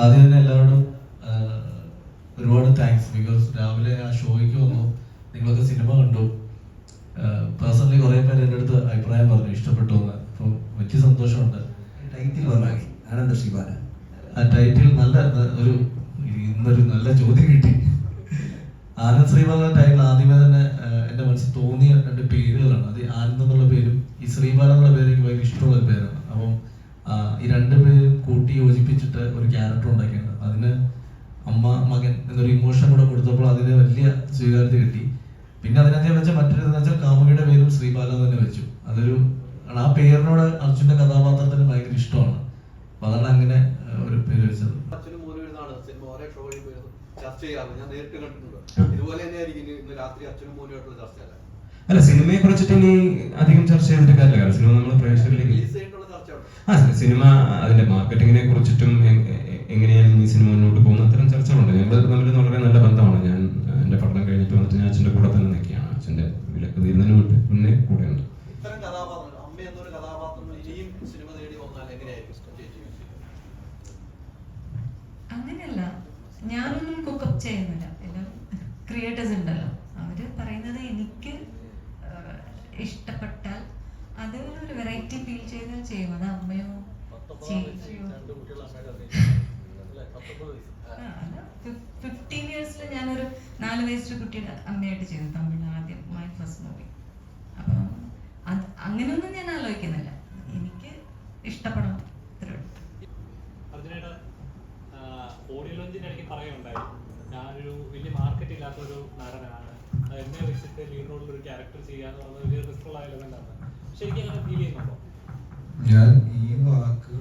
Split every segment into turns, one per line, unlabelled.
ആദ്യം തന്നെ എല്ലാവരോടും ഒരുപാട് താങ്ക്സ്. ബിക്കോസ് രാവിലെ ആ ഷോയ്ക്ക് വന്നു, നിങ്ങളൊക്കെ സിനിമ കണ്ടു. പേഴ്സണലി കുറേ പേര് എൻ്റെ അടുത്ത് അഭിപ്രായം പറഞ്ഞു, ഇഷ്ടപ്പെട്ടു എന്ന്. അപ്പോൾ വലിയ സന്തോഷമുണ്ട്.
ടൈറ്റിൽ വന്നാക്കി ആനന്ദ ശ്രീബാല.
ആ ടൈറ്റിൽ നല്ല ഒരു ഇന്നൊരു നല്ല ചോദ്യം കിട്ടി. ആനന്ദ് ശ്രീബാല ടൈറ്റിൽ ആദ്യമേ തന്നെ എൻ്റെ മനസ്സിൽ തോന്നിയ രണ്ട് പേരുകളാണ്. അത് ആനന്ദ് എന്നുള്ള പേരും ഈ ശ്രീബാല എന്നുള്ള പേര് എനിക്ക് ഭയങ്കര ഇഷ്ടമുള്ള ഒരു പേരാണ്. അപ്പം ഈ രണ്ട് പേരും കൂട്ടി യോജിപ്പിച്ചിട്ട് ഒരു ക്യാരക്ടർ ഉണ്ടാക്കിയാണ്. അതിന് അമ്മ മകൻ എന്നൊരു ഇമോഷൻ കൂടെ കൊടുത്തപ്പോൾ അതിന് വലിയ സ്വീകാര്യത കിട്ടി. പിന്നെ അതിനകത്ത് വെച്ചാൽ മറ്റൊരു വെച്ചാൽ കാമുകിയുടെ പേരും ശ്രീബാല തന്നെ വെച്ചു. അതൊരു ആ പേരിനോട് അർജുന്റെ കഥാപാത്രത്തിന് ഭയങ്കര ഇഷ്ടമാണ്. അപ്പൊ അതാണ് അങ്ങനെ ഒരു പേര് വെച്ചത്.
അച്ഛനും മോനും ഇരുന്നാണ് സിനിമ ഓരോ ഷോയിൽ ചർച്ച ചെയ്യാറ്, ഞാൻ നേരിട്ട് കണ്ടിട്ടുണ്ട്. ഇതുപോലെ തന്നെയായിരിക്കും ഇന്ന് രാത്രി അച്ഛനും മോനുമായിട്ടുള്ള ചർച്ച അല്ല.
അല്ല, സിനിമയെ കുറിച്ചിട്ട് ഇനി അധികം ചർച്ച ചെയ്തിട്ട് കാര്യമില്ല. കാരണം സിനിമ നമ്മൾ പ്രേക്ഷകരിലേക്ക് സിനിമ അതിന്റെ മാർക്കറ്റിങ്ങിനെ കുറിച്ചിട്ടും എങ്ങനെയാണ് ഈ സിനിമ മുന്നോട്ട് പോകുന്ന അത്തരം ചർച്ചകളുണ്ട്. ഞങ്ങൾ തമ്മിൽ വളരെ നല്ല ബന്ധമാണ്. ഞാൻ എന്റെ പഠനം കഴിഞ്ഞിട്ട് വന്നിട്ട് ഞാൻ അച്ഛന്റെ കൂടെ തന്നെ നിൽക്കുകയാണ്. അച്ഛന്റെ വിലക്ക് തീരുന്നതിന് മുന്നേ കൂടെയുണ്ട്.
അങ്ങനെയല്ല, ഞാനൊന്നും കുക്കപ്പ് ചെയ്യുന്നില്ല. എല്ലാം ക്രിയേറ്റേഴ്സ് ഉണ്ടല്ലോ, അവര് പറയുന്നത് എനിക്ക് ഇഷ്ടപ്പെട്ടാൽ അത് ഒരു വെറൈറ്റി ഫീൽ ചെയ്താൽ ചെയ്യും. അത് അമ്മയോ 15 ഇയേഴ്സിൽ ഞാനൊരു 4 വയസ്സിലെ കുട്ടിയുടെ അമ്മയായിട്ട് ചെയ്തു തമിഴ് ആദ്യം, മൈ ഫസ്റ്റ് മൂവി. അപ്പം അത് അങ്ങനെയൊന്നും ഞാൻ ആലോചിക്കുന്നില്ല, എനിക്ക് ഇഷ്ടപ്പെടണം.
ഓഡിയോ ലോഞ്ചിന്റെ ഇടയ്ക്ക് പറയുണ്ടായി, ഞാനൊരു വലിയ മാർക്കറ്റ് ഇല്ലാത്തൊരു നടനാണ്, എന്നെ വെച്ചിട്ട് ലീഡ് റോളിൽ ഒരു ക്യാരക്ടർ ചെയ്യാന്ന് പറഞ്ഞ വലിയ റിസ്ക്കുള്ള എലമെന്റ് ആണ്. ശരിക്കും അങ്ങനെ ഫീൽ ചെയ്യുന്നുണ്ടോ?
ഞാൻ ഈ വാക്ക്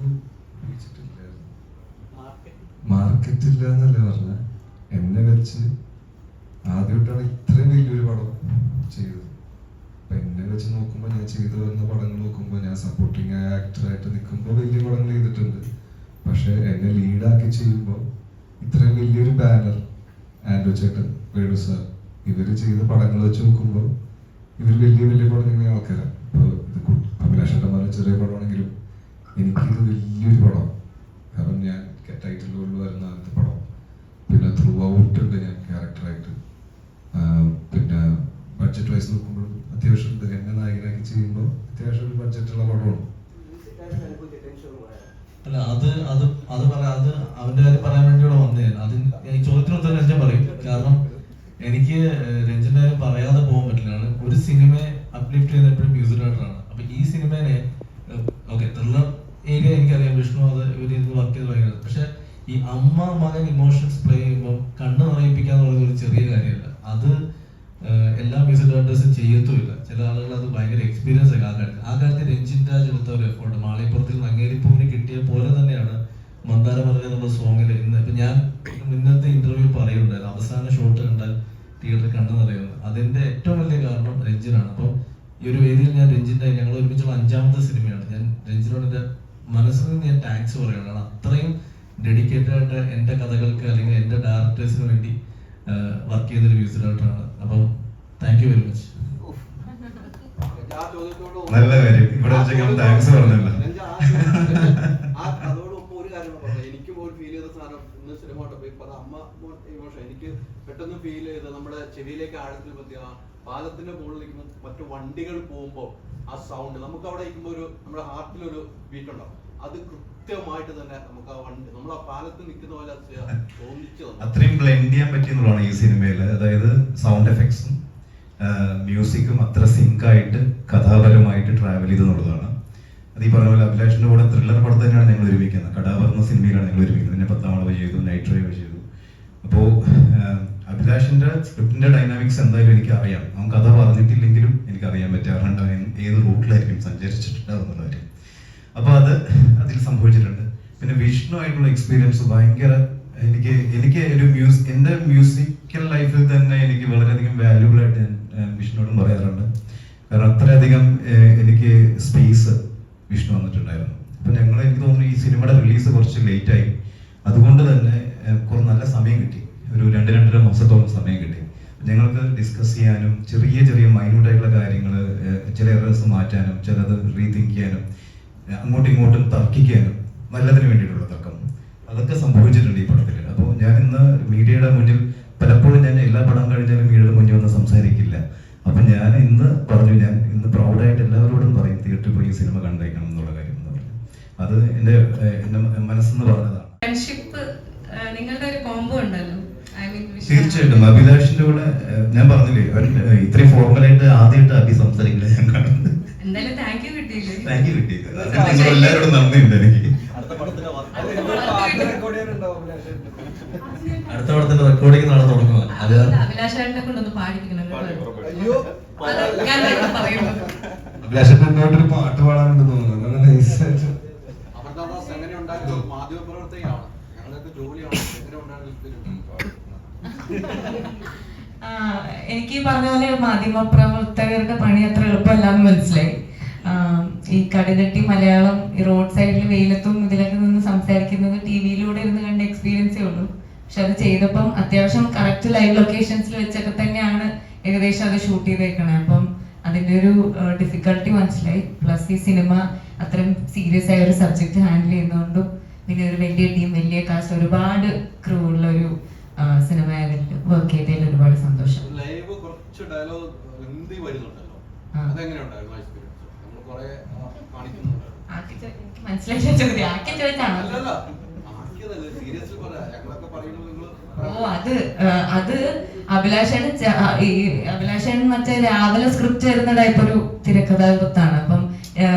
മാർക്കറ്റ് ഇല്ല എന്നല്ലേ പറഞ്ഞ. എന്നെ വെച്ച് ആദ്യമായിട്ടാണ് ഇത്രയും വലിയൊരു പടം ചെയ്തത്. അപ്പൊ എന്നെ വെച്ച് നോക്കുമ്പോൾ ഞാൻ ചെയ്തു വരുന്ന പടങ്ങൾ നോക്കുമ്പോൾ ഞാൻ സപ്പോർട്ടിങ് ആക്ടറായിട്ട് നിൽക്കുമ്പോൾ വലിയ പടങ്ങൾ ചെയ്തിട്ടുണ്ട്. പക്ഷെ എന്നെ ലീഡാക്കി ചെയ്യുമ്പോൾ ഇത്രയും വലിയൊരു ബാനർ ആൻഡ്രൂ ചേട്ടൻ, വേണു സാർ ഇവര് ചെയ്ത പടങ്ങൾ വെച്ച് നോക്കുമ്പോൾ ഇവർ വലിയ വലിയ പടം ആൾക്കാരാണ്. ഇപ്പോൾ അഭിലാഷേട്ടന്മാരെ ചെറിയ പടമാണെങ്കിലും എനിക്കിത് വലിയൊരു പടം. കാരണം ഞാൻ ടൈറ്റിൽ കൊണ്ട് വരുന്ന ആദ്യത്തെ പടം. പിന്നെ ത്രൂ ഔട്ട് ഉണ്ട് ഞാൻ ക്യാരക്ടറായിട്ട്. പിന്നെ ബഡ്ജറ്റ് വൈസ് നോക്കുമ്പോഴും അത്യാവശ്യം ഉണ്ട്. എന്നെ നായകനാക്കി ചെയ്യുമ്പോൾ അത്യാവശ്യം ഒരു ബഡ്ജറ്റുള്ള പടമാണ്.
അല്ല, അത് അവന്റെ കാര്യം പറയാൻ വേണ്ടിയുള്ള വന്നേ. അത് ഈ ചോദ്യത്തിന് ഉത്തരം ഞാൻ പറയും. കാരണം എനിക്ക് രഞ്ജന്റെ കാര്യം പറയാതെ പോകാൻ പറ്റില്ല. ഒരു സിനിമയെ അപ്ലിഫ്റ്റ് ചെയ്യുന്ന എപ്പോഴും മ്യൂസിക് ഡയറക്ടറാണ്. അപ്പൊ ഈ സിനിമേനെ ഓക്കെ ത്രില്ലർ ഏരിയ എനിക്കറിയാം, വിഷ്ണു അത് ഇവര് വർക്ക് ചെയ്ത് ഭയങ്കര. പക്ഷെ ഈ അമ്മ മകൻ ഇമോഷൻസ് പ്ലേ ചെയ്യുമ്പോൾ കണ്ണ് നിറയിപ്പിക്കാന്ന് പറയുന്ന ഒരു ചെറിയ കാര്യമല്ല. അത് എല്ലാ മ്യൂസിക് ഡയറക്ടേഴ്സും ചെയ്യത്തുമില്ല. ചില ആളുകൾ അത് ഭയങ്കര എക്സ്പീരിയൻസ് ആയി. ആ കാലത്ത് രഞ്ജിൻ രാജ് എടുത്ത ഒരു എഫോർട്ട് മാളിപ്പുറത്തിൽ നങ്ങേരിപ്പൂവിന് കിട്ടിയ പോലെ തന്നെയാണ് മന്ദാര പറഞ്ഞ എന്നുള്ള സോങ്ങിൽ ഇന്ന്. ഇപ്പൊ ഞാൻ ഇന്നത്തെ ഇന്റർവ്യൂ പറയുണ്ടായിരുന്നു, അവസാന ഷോട്ട് കണ്ടാൽ തിയേറ്ററിൽ കണ്ണു നിറയുന്നത്. അതിന്റെ ഏറ്റവും വലിയ കാരണം രഞ്ജിനാണ്. അപ്പം ഈ ഒരു വേദിയിൽ ഞാൻ രഞ്ജിന്റെ ഞങ്ങൾ ഒരുമിച്ചുള്ള 5ാമത്തെ സിനിമയാണ്. ഞാൻ രഞ്ജിനോട് എന്റെ മനസ്സിൽ നിന്ന് ഞാൻ താങ്ക്സ് പറയുകയാണ്. അത്രയും ഡെഡിക്കേറ്റഡ് ആയിട്ട് എന്റെ കഥകൾക്ക് അല്ലെങ്കിൽ എന്റെ ഡയറക്ടേഴ്സിന് വേണ്ടി വർക്ക് ചെയ്തൊരു മ്യൂസിക് ഡയറക്ടറാണ്. അപ്പം താങ്ക് യു വെരി മച്ച്.
നല്ല കാര്യം ഇവിടെ താങ്ക്സ് പറഞ്ഞല്ലോ.
അതോടൊപ്പം ഒരു കാര്യം പറഞ്ഞു, എനിക്ക് പോലും ഫീൽ ചെയ്ത സാധനം ഇന്ന് സിനിമ കണ്ടപ്പോൾ ഇപ്പൊ അമ്മ ഇമോഷൻ എനിക്ക് പെട്ടെന്ന് ഫീൽ ചെയ്ത് നമ്മുടെ ചെവിയിലേക്ക് ആഴത്തിൽ പറ്റിയ പാലത്തിന്റെ മുകളിലേക്ക് മറ്റു വണ്ടികൾ പോകുമ്പോൾ ആ സൗണ്ട് നമുക്ക് അവിടെ ഇരിക്കുമ്പോൾ ഒരു നമ്മുടെ ഹാർട്ടിലൊരു ബീറ്റ് ഉണ്ടാവും. അത് കൃത്യമായിട്ട് തന്നെ നമുക്ക് ആ വണ്ടി നമ്മൾ ആ പാലത്തിൽ നിൽക്കുന്ന പോലെ തോന്നിച്ചു.
അത്രയും ബ്ലെൻഡ് ചെയ്യാൻ പറ്റിയെന്നുള്ളതാണ് ഈ സിനിമയിൽ. അതായത് സൗണ്ട് എഫക്ട്സും മ്യൂസിക്കും അത്ര സിങ്കായിട്ട് കഥാപരമായിട്ട് ട്രാവൽ ചെയ്തെന്നുള്ളതാണ്. അത് ഈ പറഞ്ഞ പോലെ അഭിലാഷിന്റെ കൂടെ ത്രില്ലർ പടത്ത് തന്നെയാണ് ഞങ്ങൾ ഒരുമിക്കുന്നത്. കടാവർന്ന സിനിമയിലാണ് ഞങ്ങൾ ഒരുമിക്കുന്നത്. പിന്നെ 10ാം അളവ് ചെയ്തു, നൈറ്റ് ഡ്രൈവ് ചെയ്തു. അപ്പോൾ അഭിലാഷിന്റെ സ്ക്രിപ്റ്റിന്റെ ഡൈനാമിക്സ് എന്തായാലും എനിക്ക് അറിയാം. അവൻ കഥ പറഞ്ഞിട്ടില്ലെങ്കിലും എനിക്ക് അറിയാൻ പറ്റാറുണ്ട് അവൻ ഏത് റൂട്ടിലായിരിക്കും സഞ്ചരിച്ചിട്ടുണ്ടാവുന്ന കാര്യം. അപ്പോൾ അതിൽ സംഭവിച്ചിട്ടുണ്ട്. പിന്നെ വിഷ്ണു ആയിട്ടുള്ള എക്സ്പീരിയൻസ് ഭയങ്കര എനിക്ക് ഒരു എൻ്റെ മ്യൂസിക്കൽ ലൈഫിൽ തന്നെ എനിക്ക് വളരെയധികം വാല്യൂബിൾ ആയിട്ട് ഞാൻ വിഷ്ണുവോടും പറയാറുണ്ട്. കാരണം അത്രയധികം എനിക്ക് സ്പേസ് വിഷ്ണു വന്നിട്ടുണ്ടായിരുന്നു. അപ്പൊ എനിക്ക് തോന്നുന്നു ഈ സിനിമയുടെ റിലീസ് കുറച്ച് ലേറ്റ് ആയി. അതുകൊണ്ട് തന്നെ കുറച്ച് നല്ല സമയം കിട്ടി, ഒരു 2-2.5 മാസത്തോളം സമയം കിട്ടി ഞങ്ങൾക്ക് ഡിസ്കസ് ചെയ്യാനും ചെറിയ മൈന്യൂട്ടായിട്ടുള്ള കാര്യങ്ങൾ, ചില എറേഴ്സ് മാറ്റാനും ചിലത് റീതിങ്ക് ചെയ്യാനും അങ്ങോട്ടും ഇങ്ങോട്ടും തർക്കിക്കാനും നല്ലതിന് വേണ്ടിയിട്ടുള്ള തർക്കം അതൊക്കെ സംഭവിച്ചിട്ടുണ്ട് ഇന്ന് മീഡിയയുടെ മുന്നിൽ പലപ്പോഴും ഞാൻ എല്ലാ പടം കഴിഞ്ഞാലും മീഡിയയുടെ മുന്നിൽ വന്ന് സംസാരിക്കില്ല. അപ്പൊ ഞാൻ ഇന്ന് പറഞ്ഞു, ഞാൻ ഇന്ന് പ്രൗഡായിട്ട് എല്ലാവരോടും പറയും തിയേറ്ററിൽ പോയി സിനിമ കണ്ടേക്കണം എന്നുള്ള കാര്യം എന്ന് പറഞ്ഞു. അത് എന്റെ മനസ്സെന്ന് പറഞ്ഞതാണ്.
ഫ്രണ്ട്ഷിപ്പ് നിങ്ങളുടെ ഒരു കോംബോ ഉണ്ടല്ലോ.
തീർച്ചയായിട്ടും അഭിലാഷിന്റെ കൂടെ ഞാൻ പറഞ്ഞില്ലേ, ഇത്രയും ഫോർമലായിട്ട് ആദ്യമായിട്ട് അഭി സംസാരിക്കുന്നത് ഞാൻ കാണുന്നത്.
എന്തായാലും താങ്ക് യു കിട്ടിയില്ലേ.
താങ്ക് യു കിട്ടി. നിങ്ങൾ എല്ലാവരോടും നന്ദിയുണ്ട് എനിക്ക്.
അടുത്ത പടത്തിന്റെ റെക്കോർഡിംഗ് നാളെ തുടങ്ങുക. അത്
അഭിലാഷേട്ടനെ കൊണ്ടൊന്ന് പാടിപ്പിക്കണം കേട്ടോ. ഞാൻ നേരത്തെ പറയുന്നത്
അഭിലാഷേട്ടനോട്ടൊരു പാട്ട് പാടാനുണ്ടെന്ന് തോന്നുന്നു.
അമൃതാദാസ് എങ്ങനെ ഉണ്ടായിരുന്നു? മാധ്യമപ്രവർത്തകയാണ്, ഞങ്ങളൊക്കെ ജോലിയാണ്. എങ്ങനെ ഉണ്ടായിരുന്നു?
എനിക്ക് പറഞ്ഞ പോലെ മാധ്യമപ്രവർത്തകരുടെ പണി അത്ര എളുപ്പമല്ലാന്ന് മനസ്സിലായി. ഈ കടിതട്ടി മലയാളം ഈ റോഡ് സൈഡിൽ വെയിലത്തും ഇതിലൊക്കെ നിന്ന് സംസാരിക്കുന്നത് ടിവിയിലൂടെ ഇരുന്ന് കണ്ട എക്സ്പീരിയൻസേ ഉള്ളൂ. പക്ഷെ അത് ചെയ്തപ്പം അത്യാവശ്യം കറക്റ്റ് ലൈവ് ലൊക്കേഷൻസിൽ വെച്ചൊക്കെ തന്നെയാണ് ഏകദേശം അത് ഷൂട്ട് ചെയ്തേക്കണേ. അപ്പം അതിൻ്റെ ഒരു ഡിഫിക്കൽട്ടി മനസ്സിലായി. പ്ലസ് ഈ സിനിമ അത്രയും സീരിയസ് ആയ ഒരു സബ്ജക്ട് ഹാൻഡിൽ ചെയ്യുന്നതുകൊണ്ടും പിന്നെ ഒരു വലിയ ടീം, വലിയ കാസ്റ്റ്, ഒരുപാട് ക്രൂ ഉള്ള ഒരു സിനിമ വർക്ക് ചെയ്തതിൽ ഒരുപാട് സന്തോഷം.
ലൈവ് കുറച്ച് ഡയലോഗ് ഹിന്ദി വരുന്നുണ്ടല്ലോ, അതെങ്ങനെ ഉണ്ടായിരുന്നു എക്സ്പീരിയൻസ്? നമ്മൾ കുറെ കാണിക്കുന്നുണ്ട്.
എനിക്ക് മനസ്സിലായില്ല ചോദ്യം. ആക്കി ചോദിച്ചാണോ?
അല്ലല്ല, ആക്കിയതല്ലേ, സീരിയസ്ലി പറയാ. ഞങ്ങളൊക്കെ പറയുന്നത് നിങ്ങൾ
അത് അഭിലാഷേട്ടൻ മറ്റേ രാവിലെ സ്ക്രിപ്റ്റ് വരുന്ന ടൈപ്പ് ഒരു തിരക്കഥാകൃത്താണ്. അപ്പം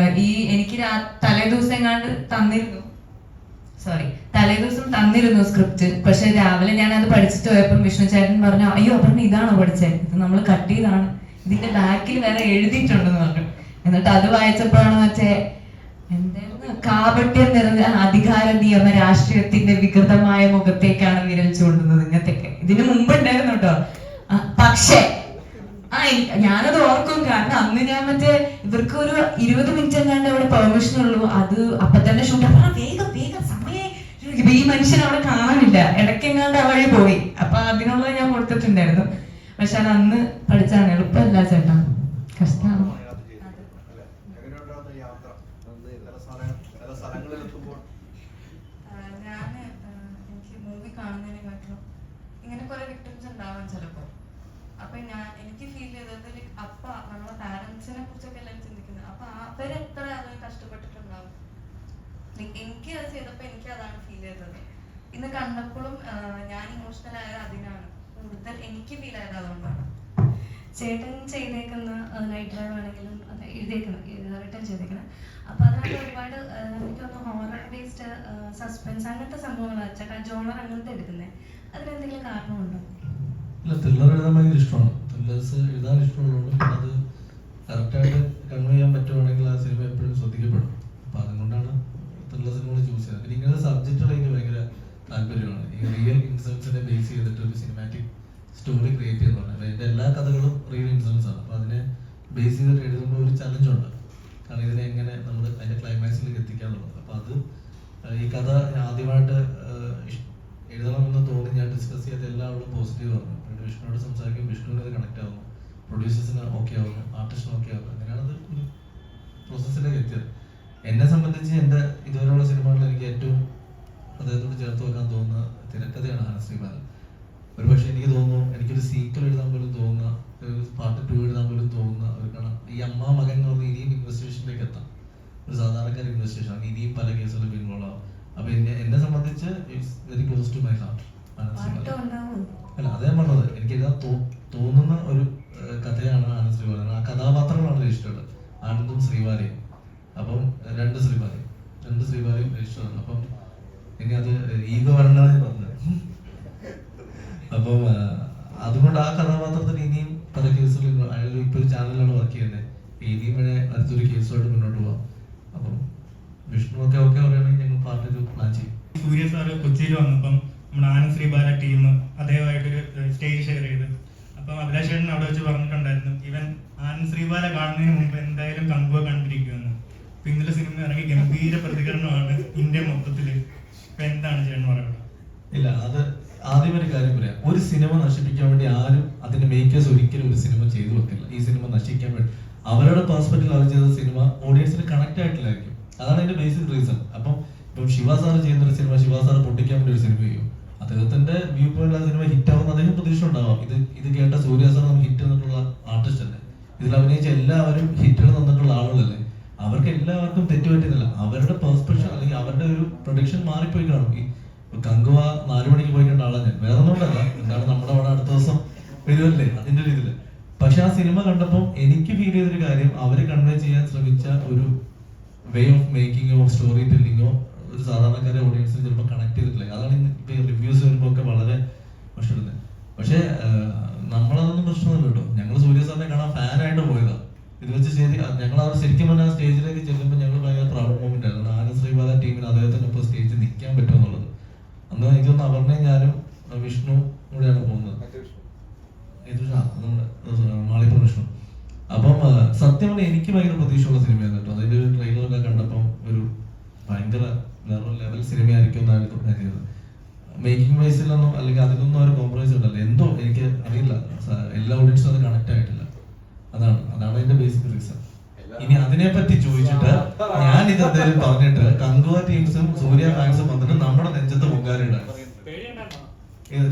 എനിക്ക് തലേദിവസം തന്നിരുന്നു സ്ക്രിപ്റ്റ്. പക്ഷെ രാവിലെ ഞാൻ അത് പഠിച്ചിട്ട് പോയപ്പം വിഷ്ണു ചേട്ടൻ പറഞ്ഞു, അയ്യോ പറഞ്ഞു ഇതാണോ പഠിച്ചത്, ഇത് നമ്മൾ കട്ട് ചെയ്താണ്, ഇതിന്റെ ബാക്കിൽ വേറെ എഴുതിയിട്ടുണ്ടെന്ന് പറഞ്ഞു. എന്നിട്ട് അത് വായിച്ചപ്പോഴാണ് മറ്റേ എന്തായിരുന്നു, കാപട്യം നിറഞ്ഞ അധികാരതീർന്ന രാഷ്ട്രീയത്തിന്റെ വികൃതമായ മുഖത്തേക്കാണ് വിരൽ ചൂണ്ടുന്നത്. ഇങ്ങനത്തെയൊക്കെ ഇതിന് മുമ്പുണ്ടായിരുന്നു കേട്ടോ. പക്ഷേ ഞാനത് ഓർക്കും, കാരണം അന്ന് ഞാൻ മറ്റേ ഇവർക്ക് ഒരു 20 മിനിറ്റ് എങ്ങാണ്ട് അവിടെ പെർമിഷൻ ഉള്ളൂ. അത് അപ്പൊ തന്നെ ഷൂട്ട് വേഗം വേഗം സമയം, ഈ മനുഷ്യൻ അവിടെ കാണാനില്ല, ഇടയ്ക്കെങ്ങാണ്ട് ആ വഴി പോയി. അപ്പൊ അതിനുള്ളത് ഞാൻ കൊടുത്തിട്ടുണ്ടായിരുന്നു. പക്ഷെ അത് അന്ന് പഠിച്ചാണ്, എളുപ്പമല്ല ചേട്ടാ, കഷ്ടമാണ്. എനിക്ക് മൂവി കാണുന്നതിനെക്കാട്ടിലും ഇങ്ങനെ കുറെ വിക്ടിംസ് ഉണ്ടാവാൻ ചിലപ്പോ. അപ്പൊ എനിക്ക് ഫീൽ ചെയ്തത് അപ്പ നമ്മളെ പാരന്റ്സിനെ കുറിച്ചൊക്കെ എല്ലാം ചിന്തിക്കുന്നത്, അപ്പൊ അവരെത്ര അതിന് കഷ്ടപ്പെട്ടിട്ടുണ്ടാവും. എനിക്ക് അത് ചെയ്തപ്പോ എനിക്ക് അതാണ് ഫീൽ ചെയ്തത്. ഇന്ന് കണ്ടപ്പോഴും ഞാൻ ഇമോഷണൽ ആയത് അതിനാണ് കൂടുതൽ എനിക്ക് ഫീൽ ആയത്. അതുകൊണ്ടാണ് ചേട്ടൻ ചെയ്തേക്കുന്ന നൈറ്റ് ഡ്രൈവ് ആണെങ്കിലും അത് റിട്ടേൺ ചെയ്തേക്കണം. അപ്പൊ അതിനകത്ത് ഒരുപാട് എനിക്കൊന്ന് ഹോറർ ബേസ്ഡ് സസ്പെൻസ് അങ്ങനത്തെ സംഭവങ്ങൾ ചേട്ടാ ജോണർ അങ്ങനത്തെ എടുക്കുന്നത്, അതിനെന്തെങ്കിലും കാരണമുണ്ടോ?
ഇല്ല, ത്രില്ലർ എഴുതാൻ ഭയങ്കര ഇഷ്ടമാണ്. ത്രില്ലേഴ്സ് എഴുതാൻ ഇഷ്ടമുള്ളതുകൊണ്ട് പിന്നെ അത് കറക്റ്റായിട്ട് കൺവേ ചെയ്യാൻ പറ്റുവാണെങ്കിൽ ആ സിനിമ എപ്പോഴും ശ്രദ്ധിക്കപ്പെടും. അപ്പൊ അതുകൊണ്ടാണ് ത്രില്ലർ സിനിമകൾ ചൂസ് ചെയ്തത്. പിന്നെ ഇങ്ങനത്തെ സബ്ജക്റ്റുകൾ എനിക്ക് ഭയങ്കര താല്പര്യമാണ്. ഈ റിയൽ ഇൻസിഡൻസിനെ ബേസ് ചെയ്തിട്ട് ഒരു സിനിമാറ്റിക് സ്റ്റോറി ക്രിയേറ്റ് ചെയ്യുന്ന പറഞ്ഞാൽ എൻ്റെ എല്ലാ കഥകളും റിയൽ ഇൻസിഡൻസ് ആണ്. അപ്പൊ അതിനെ ബേസ് ചെയ്തിട്ട് എഴുതുമ്പോൾ ഒരു ചലഞ്ചുണ്ട്, കാരണം ഇതിനെ എങ്ങനെ നമ്മൾ അതിന്റെ ക്ലൈമാക്സിലേക്ക് എത്തിക്കാന്നുള്ളത്. അപ്പൊ അത് ഈ കഥ ആദ്യമായിട്ട് എഴുതണമെന്ന് തോന്നി ഞാൻ ഡിസ്കസ് ചെയ്ത എല്ലാവരും പോസിറ്റീവ് പറഞ്ഞു. പിന്നെ വിഷ്ണുവോട് സംസാരിക്കും, വിഷ്ണുവിന് അത് കണക്ട് ആവുന്നു, പ്രൊഡ്യൂസേഴ്സിന് ഓക്കെ ആവുന്നു, ആർട്ടിസ്റ്റിന് ഓക്കെ ആവുന്നു. അങ്ങനെയാണ് അത് ഒരു പ്രോസസ്സിലേക്ക് എത്തിയത്. എന്നെ സംബന്ധിച്ച് എൻ്റെ ഇതുവരെയുള്ള സിനിമകളിൽ എനിക്ക് ഏറ്റവും അദ്ദേഹത്തോട് ചേർത്ത് വെക്കാൻ തോന്നുന്ന തിരക്കഥയാണ് ആനന്ദ്. ഒരുപക്ഷെ എനിക്ക് തോന്നുന്നു എനിക്കൊരു സീക്വൽ എഴുതാൻ പോലും തോന്നുന്ന, ഒരു പാർട്ട് 2 എഴുതാൻ പോലും തോന്നുന്ന ഒരു കാണാം. ഈ അമ്മ മകൻ എന്ന് പറഞ്ഞ ഇനിയും ഇൻവെസ്റ്റിഗേഷനിലേക്ക് എത്താം, ഒരു സാധാരണക്കാർ ഇൻവെസ്റ്റിഗേഷൻ ആണ്, ഇനിയും പല കേസുകളും ഇൻവോൾവ് ആവും. അപ്പൊ എന്നെ സംബന്ധിച്ച് it's very close to my heart Anand. അല്ല, അതേ പറഞ്ഞത് എനിക്ക് എഴുതാൻ തോന്നുന്ന ഒരു കഥയാണ് ആനന്ദ് ശ്രീവാലൻ. ആ കഥാപാത്രങ്ങളാണ് ഇഷ്ടമുള്ളത്, ആനന്ദും ശ്രീവാലയും. അപ്പം രണ്ട് ശ്രീവാലയും ഇഷ്ടമാണ്. അപ്പം ഇനി അത് ഈഗോ വരണ്ടെന്ന് പറഞ്ഞത്. അപ്പം അതുകൊണ്ട് ആ കഥാപാത്രത്തിന് ഇനിയും പല കേസുകളും, അയാൾ ഇപ്പൊ ഒരു ചാനലിലാണ് വർക്ക് ചെയ്യുന്നത്, ഇനിയും വരെ അടുത്തൊരു കേസുമായിട്ട് മുന്നോട്ട് പോവാം. അപ്പം വിഷ്ണു ഒക്കെ പറയുകയാണെങ്കിൽ ഞങ്ങൾ പാർട്ട് 2 പ്ലാൻ ചെയ്യും.
സൂര്യ സാറ് കൊച്ചിയിൽ വന്നപ്പം നമ്മുടെ ആനന്ദ് ശ്രീബാല ടീം അദ്ദേഹമായിട്ടൊരു സ്റ്റേജ് ഷെയർ ചെയ്ത്, അപ്പം അഭിലാഷ് ചേട്ടൻ അവിടെ വെച്ച് പറഞ്ഞിട്ടുണ്ടായിരുന്നു, ഇവൻ ആനന്ദ് ശ്രീബാല കാണുന്നതിന് മുമ്പ് എന്തായാലും കങ്കുവ കണ്ടിരിക്കുമെന്ന്. അപ്പൊ ഇന്നലെ സിനിമ ഇറങ്ങി ഗംഭീര പ്രതികരണമാണ് ഇന്ത്യ മൊത്തത്തില്. ഇപ്പൊ എന്താണ് ചേട്ടൻ പറയുന്നത്?
ഇല്ല, അത് ആദ്യം ഒരു കാര്യം പറയാം. ഒരു സിനിമ നശിപ്പിക്കാൻ വേണ്ടി ആരും അതിന്റെ മേക്കേഴ്സ് ഒരിക്കലും ഒരു സിനിമ ചെയ്തു വെക്കില്ല. ഈ സിനിമ നശിക്കാൻ വേണ്ടി അവരുടെ പെർസ്പെക്റ്റീവ് അവർ ചെയ്ത സിനിമ ഓഡിയൻസിന് കണക്ട് ആയിട്ടില്ലായിരിക്കും. അതാണ് അതിന്റെ ബേസിക് റീസൺ. അപ്പം ഇപ്പം ശിവ സാറ് ചെയ്യുന്ന ഒരു സിനിമ ശിവ സാറ് പൊട്ടിക്കാൻ വേണ്ടി ഒരു സിനിമ ചെയ്യും, അദ്ദേഹത്തിന്റെ വ്യൂ കൺഫ്യൂഷൻ ഉണ്ടാവാം. ഇത് കേട്ട സൂര്യ സാർ നമുക്ക് ഹിറ്റ് തന്നിട്ടുള്ള ആർട്ടിസ്റ്റ് അല്ലേ, ഇതിൽ അഭിനയിച്ച എല്ലാവരും ഹിറ്റുകൾ തന്നിട്ടുള്ള ആളുകളല്ലേ, അവർക്ക് എല്ലാവർക്കും തെറ്റ് പറ്റുന്നില്ല. അവരുടെ പെർസ്പെക്ഷൻ അല്ലെങ്കിൽ അവരുടെ ഒരു പ്രൊഡിക്ഷൻ മാറിപ്പോയി കാണും. ഈ കങ്കുവ 4 മണിക്ക് പോയി കണ്ട ആളാണ് ഞാൻ, വേറെ ഒന്നുകൊണ്ടല്ല, എന്താണ് നമ്മുടെ അവിടെ അടുത്ത ദിവസം വരുമല്ലേ അതിന്റെ ഒരു ഇതില്. പക്ഷെ ആ സിനിമ കണ്ടപ്പോൾ എനിക്ക് ഫീൽ ചെയ്തൊരു കാര്യം, അവര് കൺവേ ചെയ്യാൻ ശ്രമിച്ച ഒരു വേ ഓഫ് മേക്കിങ്ങോ സ്റ്റോറി ടെല്ലിങ്ങോ ഒരു സാധാരണക്കാരെ ഓഡിയൻസിന് ചിലപ്പോൾ കണക്ട് ചെയ്തിട്ടില്ല. അതാണ് ഇപ്പൊ റിവ്യൂസ് വരുമ്പോൾ ഒക്കെ വളരെ പ്രശ്നമുള്ളത്. പക്ഷെ നമ്മളതൊന്നും പ്രശ്നമൊന്നുമില്ല കേട്ടോ. ഞങ്ങൾ സൂര്യ സാറിനെ കാണാൻ ഫാനായിട്ട് പോയതാ. ഇത് വെച്ച് ശരി, ഞങ്ങൾ അവർ ശരിക്കും പറഞ്ഞാൽ സ്റ്റേജിലേക്ക് ചെല്ലുമ്പോൾ ഞങ്ങൾ ഭയങ്കര പ്രൗഡ് മൊമെന്റ് ആയിരുന്നു. ആനന്ദ് ശ്രീബാല ടീമിന് അദ്ദേഹത്തിന് ഇപ്പോൾ സ്റ്റേജിൽ നിൽക്കാൻ പറ്റുമെന്നുള്ളത്. അന്ന് എനിക്കൊന്ന് അപർണയും ഞാനും വിഷ്ണു കൂടെയാണ് പോകുന്നത്, നമ്മുടെ മാളിപ്പുറം വിഷ്ണു. അപ്പം സത്യം പറഞ്ഞാൽ എനിക്ക് ഭയങ്കര പ്രതീക്ഷയുള്ള സിനിമയായിരുന്നു കേട്ടോ. അതിന്റെ ഒരു ട്രെയിലറൊക്കെ കണ്ടപ്പം ഒരു ഭയങ്കര വേറെ ലെവൽ സിനിമയായിരിക്കും എന്നാണ് തോന്നിയത്. മേക്കിംഗ് വൈസിലൊന്നും അല്ലെങ്കിൽ അതിലൊന്നും ഒരു കോംപ്രമൈസ് ഉണ്ടല്ലോ, എന്തോ എനിക്ക് അറിയില്ല, എല്ലാ ഓഡിയൻസും അത് കണക്ട് ആയിട്ടില്ല. അതാണ് അതിന്റെ ബേസിക് റീസൺ. ഇനി അതിനെ പറ്റി ചോദിച്ചിട്ട് ഞാൻ ഇത് എന്തായാലും പറഞ്ഞിട്ട് കങ്കുവ ടീംസും സൂര്യ ഫാൻസും വന്നിട്ട് നമ്മുടെ നെഞ്ചത്ത് പൊങ്കാലുണ്ടായി.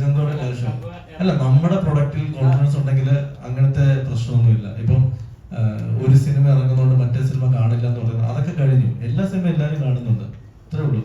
കങ്കുവയുടെ കാര്യം അല്ല, നമ്മുടെ പ്രൊഡക്റ്റിൽ കോൺഫിഡൻസ് ഉണ്ടെങ്കിൽ അങ്ങനത്തെ പ്രശ്നമൊന്നുമില്ല. ഇപ്പം ഒരു സിനിമ ഇറങ്ങുന്നതുകൊണ്ട് മറ്റേ സിനിമ കാണില്ല എന്ന് പറയുന്നത് അതൊക്കെ കഴിഞ്ഞു. എല്ലാ സിനിമ എല്ലാവരും കാണുന്നുണ്ട്, അത്രേ ഉള്ളൂ.